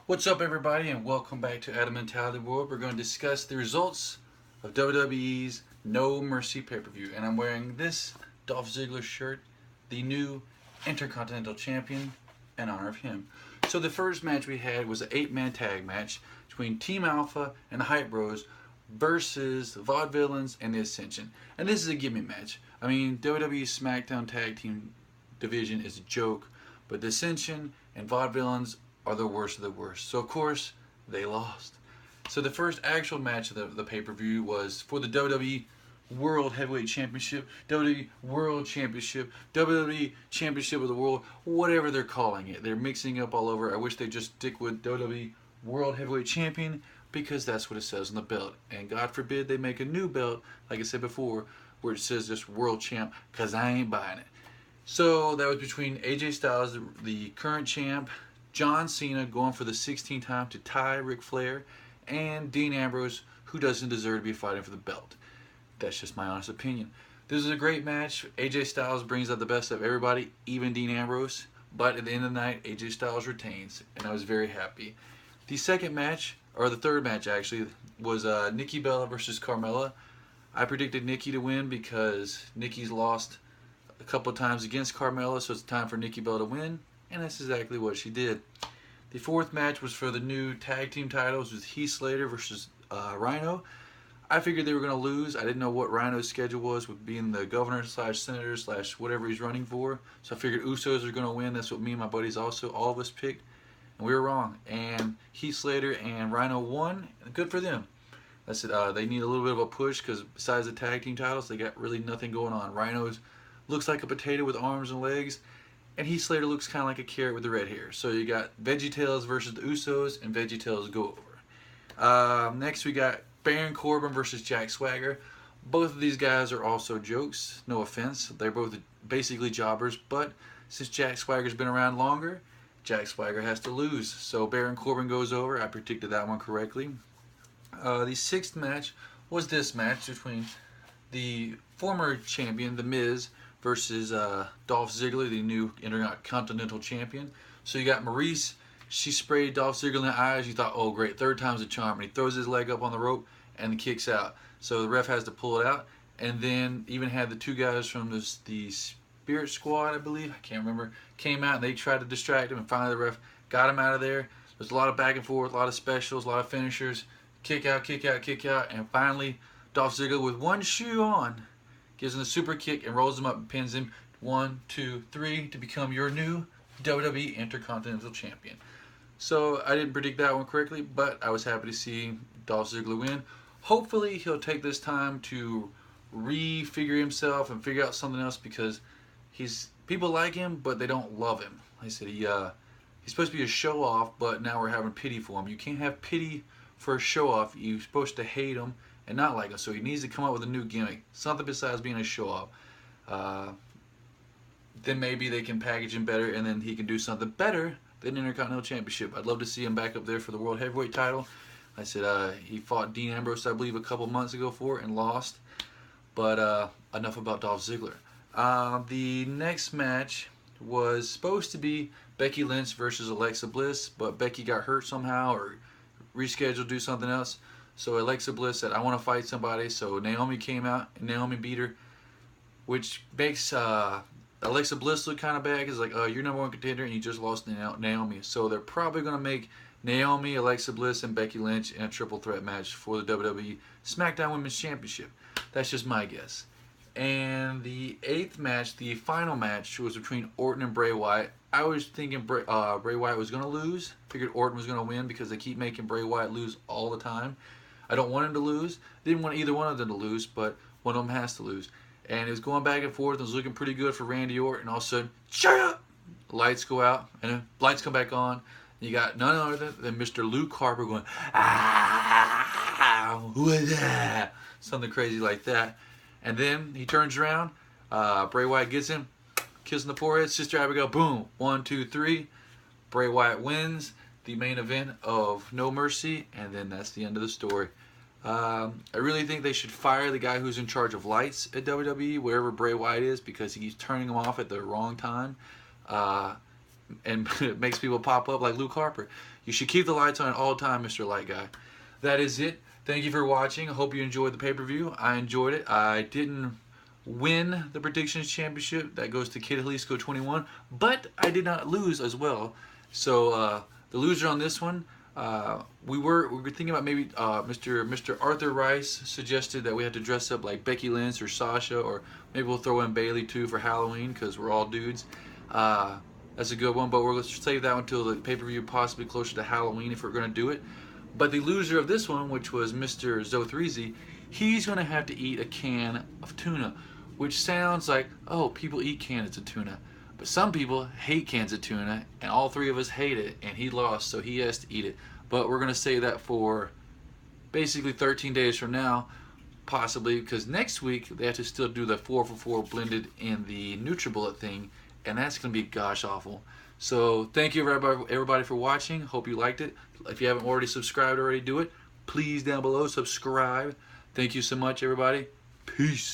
What's up, everybody, and welcome back to Adam Mentality World. We're going to discuss the results of WWE's No Mercy pay-per-view, and I'm wearing this Dolph Ziggler shirt, the new Intercontinental Champion, in honor of him. So the first match we had was an 8-man tag match between Team Alpha and the Hype Bros versus the Vaudevillains and the Ascension. And this is a gimme match. I mean, WWE's SmackDown Tag Team division is a joke, but the Ascension and Vaudevillains are the worst of the worst. So, of course, they lost. So the first actual match of the pay-per-view was for the WWE World Heavyweight Championship, WWE World Championship, WWE Championship of the World, whatever they're calling it. They're mixing up all over. I wish they'd just stick with WWE World Heavyweight Champion because that's what it says on the belt. And God forbid they make a new belt, like I said before, where it says just World Champ, because I ain't buying it. So that was between AJ Styles, the current champ, John Cena going for the 16th time to tie Ric Flair, and Dean Ambrose, who doesn't deserve to be fighting for the belt. That's just my honest opinion. This is a great match. AJ Styles brings out the best of everybody, even Dean Ambrose. But at the end of the night, AJ Styles retains, and I was very happy. The second match, or the third match actually, was Nikki Bella versus Carmella. I predicted Nikki to win because Nikki's lost a couple of times against Carmella, so it's time for Nikki Bella to win. And that's exactly what she did. The fourth match was for the new tag team titles with Heath Slater versus Rhino. I figured they were going to lose. I didn't know what Rhino's schedule was with being the governor slash senator slash whatever he's running for. So I figured Usos are going to win. That's what me and my buddies also, all of us picked. And we were wrong. And Heath Slater and Rhino won. Good for them. That's it. They need a little bit of a push because besides the tag team titles, they got really nothing going on. Rhino's looks like a potato with arms and legs. And Heath Slater looks kind of like a carrot with the red hair. So you got VeggieTales versus the Usos, and VeggieTales go over. Next we got Baron Corbin versus Jack Swagger. Both of these guys are also jokes. No offense. They're both basically jobbers. But since Jack Swagger's been around longer, Jack Swagger has to lose. So Baron Corbin goes over. I predicted that one correctly. The sixth match was this match between the former champion, The Miz, versus Dolph Ziggler, the new Intercontinental Champion. So you got Maurice. She sprayed Dolph Ziggler in the eyes. You thought, oh great, third time's a charm. And he throws his leg up on the rope and kicks out. So the ref has to pull it out. And then even had the two guys from the Spirit Squad, I believe, I can't remember, came out and they tried to distract him. And finally the ref got him out of there. There's a lot of back and forth, a lot of specials, a lot of finishers. Kick out, kick out, kick out. And finally, Dolph Ziggler with one shoe on gives him the super kick and rolls him up and pins him 1, 2, 3 to become your new WWE Intercontinental Champion. So I didn't predict that one correctly, but I was happy to see Dolph Ziggler win. Hopefully he'll take this time to refigure himself and figure out something else because people like him, but they don't love him. Like I said, he's supposed to be a show-off, but now we're having pity for him. You can't have pity for a show-off. You're supposed to hate him and not like him. So he needs to come up with a new gimmick, something besides being a show-off. Then maybe they can package him better, and then he can do something better than Intercontinental Championship. I'd love to see him back up there for the World Heavyweight title. I said he fought Dean Ambrose, I believe, a couple months ago for it and lost. But enough about Dolph Ziggler. The next match was supposed to be Becky Lynch versus Alexa Bliss, but Becky got hurt somehow or rescheduled to do something else. So Alexa Bliss said, I want to fight somebody. So Naomi came out, and Naomi beat her, which makes Alexa Bliss look kind of bad because, like, you're number one contender, and you just lost to Naomi. So they're probably going to make Naomi, Alexa Bliss, and Becky Lynch in a triple threat match for the WWE SmackDown Women's Championship. That's just my guess. And the eighth match, the final match, was between Orton and Bray Wyatt. I was thinking Bray Wyatt was going to lose. Figured Orton was going to win because they keep making Bray Wyatt lose all the time. I don't want him to lose. Didn't want either one of them to lose, but one of them has to lose. And it was going back and forth. It was looking pretty good for Randy Orton. All of a sudden, shut up! Lights go out, and then lights come back on. You got none other than Mr. Luke Harper going, ah, who is that? Something crazy like that. And then he turns around. Bray Wyatt gets him, kiss on the forehead. Sister Abigail, boom. 1, 2, 3. Bray Wyatt wins the main event of No Mercy, and then that's the end of the story. I really think they should fire the guy who's in charge of lights at WWE, wherever Bray Wyatt is, because he's turning them off at the wrong time. and it makes people pop up like Luke Harper. You should keep the lights on at all time, Mr. Light Guy. That is it. Thank you for watching. I hope you enjoyed the pay-per-view. I enjoyed it. I didn't win the predictions championship. That goes to Kid Jalisco 21, but I did not lose as well. So the loser on this one, we were thinking about maybe Mr. Arthur Rice suggested that we had to dress up like Becky Lynch or Sasha, or maybe we'll throw in Bailey too for Halloween because we're all dudes. That's a good one, but we're going to save that one until the pay-per-view, possibly closer to Halloween if we're going to do it. But the loser of this one, which was Mr. Zothreezy, he's going to have to eat a can of tuna, which sounds like, oh, people eat cans of tuna. But some people hate cans of tuna, and all three of us hate it, and he lost, so he has to eat it. But we're going to save that for basically 13 days from now, possibly, because next week they have to still do the 4 for 4 blended in the NutriBullet thing, and that's going to be gosh awful. So thank you everybody for watching. Hope you liked it. If you haven't already subscribed, do it. Please down below subscribe. Thank you so much, everybody. Peace.